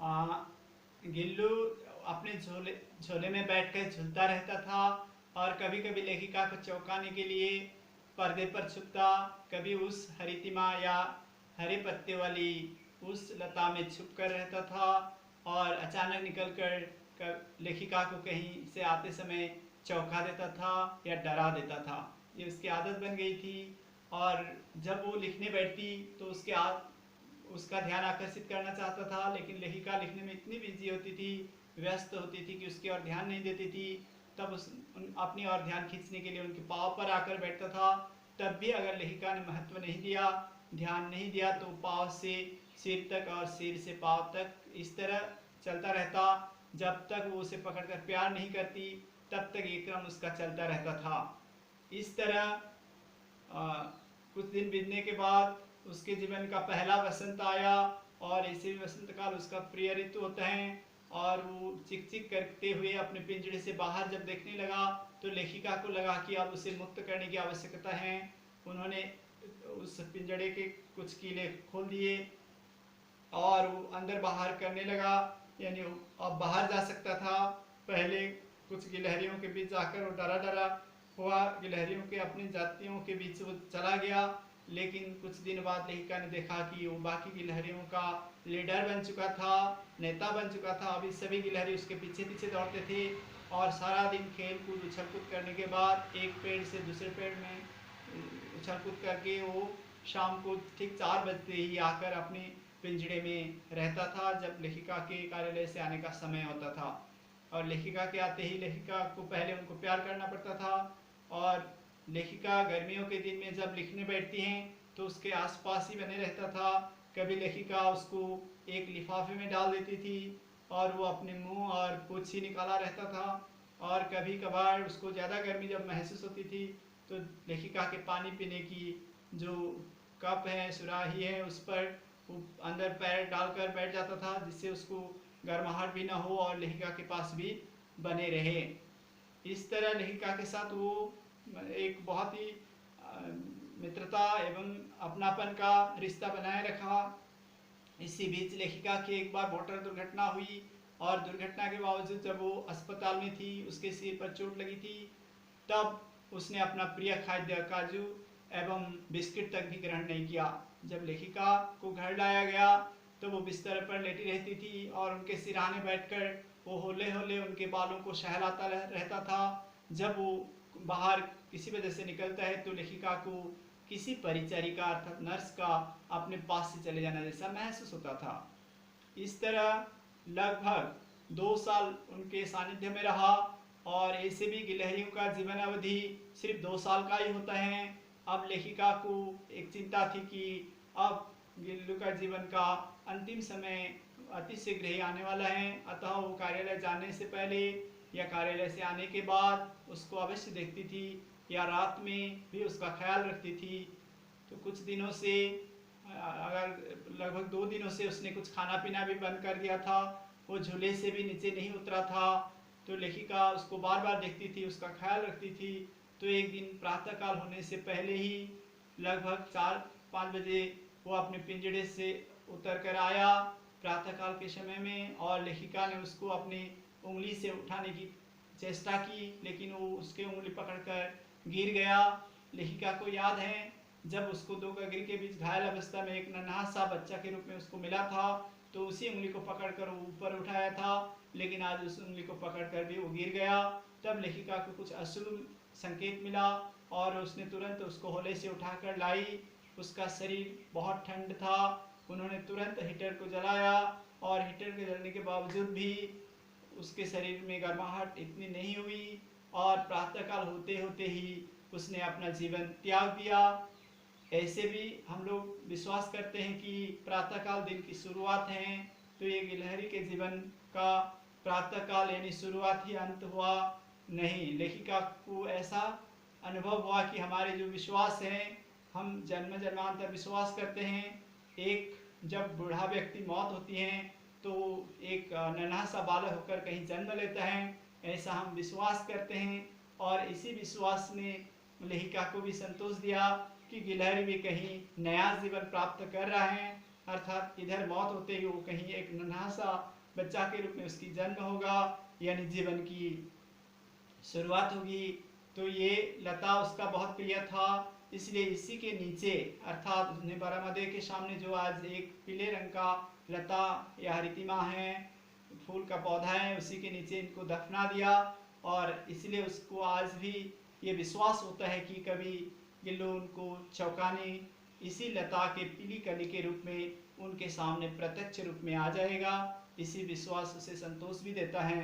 आ, गिल्लू अपने झोले झोले में बैठकर झूलता रहता था और कभी कभी लेखिका को चौंकाने के लिए पर्दे पर छुपता, कभी उस हरितिमा या हरे पत्ते वाली उस लता में छुप कर रहता था और अचानक निकलकर लेखिका को कहीं से आते समय चौंका देता था या डरा देता था। ये उसकी आदत बन गई थी। और जब वो लिखने बैठती तो उसका ध्यान आकर्षित करना चाहता था, लेकिन लेखिका लिखने में इतनी बिजी होती थी, व्यस्त होती थी कि उसकी ओर ध्यान नहीं देती थी। तब अपनी ओर ध्यान खींचने के लिए उनके पाँव पर आकर बैठता था। तब भी अगर लेखिका ने महत्व नहीं दिया, ध्यान नहीं दिया, तो पाँव से सिर तक और सिर से पाँव तक इस तरह चलता रहता। जब तक वो उसे पकड़कर प्यार नहीं करती तब तक ये क्रम उसका चलता रहता था। इस तरह कुछ दिन बीतने के बाद उसके जीवन का पहला वसंत आया और ऐसे भी वसंत काल उसका प्रिय ऋतु होता है। और वो चिक चिक करते हुए अपने पिंजड़े से बाहर जब देखने लगा तो लेखिका को लगा कि अब उसे मुक्त करने की आवश्यकता है। उन्होंने उस पिंजड़े के कुछ कीले खोल दिए और वो अंदर बाहर करने लगा, यानी अब बाहर जा सकता था। पहले कुछ गिलहरियों के बीच जाकर वो डरा डरा हुआ गिलहरियों के अपने जातियों के बीच वो चला गया। लेकिन कुछ दिन बाद लेखिका ने देखा कि वो बाकी गिलहरियों का लीडर बन चुका था, नेता बन चुका था। अभी सभी गिलहरी उसके पीछे पीछे दौड़ते थे और सारा दिन खेल कूद उछल कूद करने के बाद एक पेड़ से दूसरे पेड़ में उछल कूद करके वो शाम को ठीक 4 बजते ही आकर अपने पिंजड़े में रहता था, जब लेखिका के कार्यालय से आने का समय होता था। और लेखिका के आते ही लेखिका को पहले उनको प्यार करना पड़ता था। और लेखिका गर्मियों के दिन में जब लिखने बैठती हैं तो उसके आसपास ही बने रहता था। कभी लेखिका उसको एक लिफाफे में डाल देती थी और वो अपने मुंह और पूंछ ही निकाला रहता था। और कभी कभार उसको ज़्यादा गर्मी जब महसूस होती थी तो लेखिका के पानी पीने की जो कप है, सुराही है, उस पर वो अंदर पैर डालकर बैठ जाता था, जिससे उसको गर्माहट भी ना हो और लेखिका के पास भी बने रहे। इस तरह लेखिका के साथ वो एक बहुत ही मित्रता एवं अपनापन का रिश्ता बनाए रखा। इसी बीच लेखिका की एक बार मोटर दुर्घटना हुई और दुर्घटना के बावजूद जब वो अस्पताल में थी, उसके सिर पर चोट लगी थी, तब उसने अपना प्रिय खाद्य काजू एवं बिस्किट तक भी ग्रहण नहीं किया। जब लेखिका को घर लाया गया तो वो बिस्तर पर लेटी रहती थी और उनके सिरहाने बैठकर वो होले होले उनके बालों को सहलाता रहता था। जब वो बाहर किसी वजह से निकलता है तो लेखिका को किसी परिचारिका अर्थात नर्स का अपने पास से चले जाना जैसा महसूस होता था। इस तरह लगभग 2 साल उनके सानिध्य में रहा। और ऐसे भी गिलहरियों का जीवन अवधि सिर्फ 2 साल का ही होता है। अब लेखिका को एक चिंता थी कि अब गिल्लू का जीवन का अंतिम समय अति शीघ्र ही आने वाला है, अतः वो कार्यालय जाने से पहले या कार्यालय से आने के बाद उसको अवश्य देखती थी या रात में भी उसका ख्याल रखती थी। तो कुछ दिनों से अगर लगभग 2 दिनों से उसने कुछ खाना पीना भी बंद कर दिया था, वो झूले से भी नीचे नहीं उतरा था। तो लेखिका उसको बार बार देखती थी, उसका ख्याल रखती थी। तो एक दिन प्रातःकाल होने से पहले ही लगभग 4-5 बजे वो अपने पिंजड़े से उतर कर आया प्रातःकाल के समय में, और लेखिका ने उसको अपनी उंगली से उठाने की चेष्टा की, लेकिन वो उसके उंगली पकड़कर गिर गया। लेखिका को याद है जब उसको 2 गगरी के बीच घायल अवस्था में एक नन्हा सा बच्चा के रूप में उसको मिला था तो उसी उंगली को पकड़कर वो ऊपर उठाया था, लेकिन आज उस उंगली को पकड़कर भी वो गिर गया। तब लेखिका को कुछ अशुभ संकेत मिला और उसने तुरंत उसको होले से उठाकर लाई। उसका शरीर बहुत ठंड था। उन्होंने तुरंत हीटर को जलाया और हीटर के जलने के बावजूद भी उसके शरीर में गर्माहट इतनी नहीं हुई और प्रातःकाल होते होते ही उसने अपना जीवन त्याग दिया। ऐसे भी हम लोग विश्वास करते हैं कि प्रातःकाल दिन की शुरुआत है, तो ये गिलहरी के जीवन का प्रातःकाल यानी शुरुआत ही अंत हुआ नहीं। लेखिका को ऐसा अनुभव हुआ कि हमारे जो विश्वास हैं, हम जन्म जन्मांतर विश्वास करते हैं। एक जब बूढ़ा व्यक्ति मौत होती है तो एक नन्हा सा बालक होकर कहीं जन्म लेता है, ऐसा हम विश्वास करते हैं। और इसी विश्वास ने लेखिका को भी संतोष दिया कि गिलहरी भी कहीं नया जीवन प्राप्त कर रहा है अर्थात इधर मौत होते ही वो कहीं एक नन्हा सा बच्चा के रूप में उसकी जन्म होगा, यानी जीवन की शुरुआत होगी। तो ये लता उसका बहुत प्रिय था, इसलिए इसी के नीचे अर्थात उसने बारामदे के सामने जो आज एक पीले रंग का लता या हरितिमा है, फूल का पौधा है, उसी के नीचे इनको दफना दिया। और इसलिए उसको आज भी ये विश्वास होता है कि कभी गिल्लू उनको चौंकाने इसी लता के पीली कली के रूप में उनके सामने प्रत्यक्ष रूप में आ जाएगा। इसी विश्वास उसे संतोष भी देता है।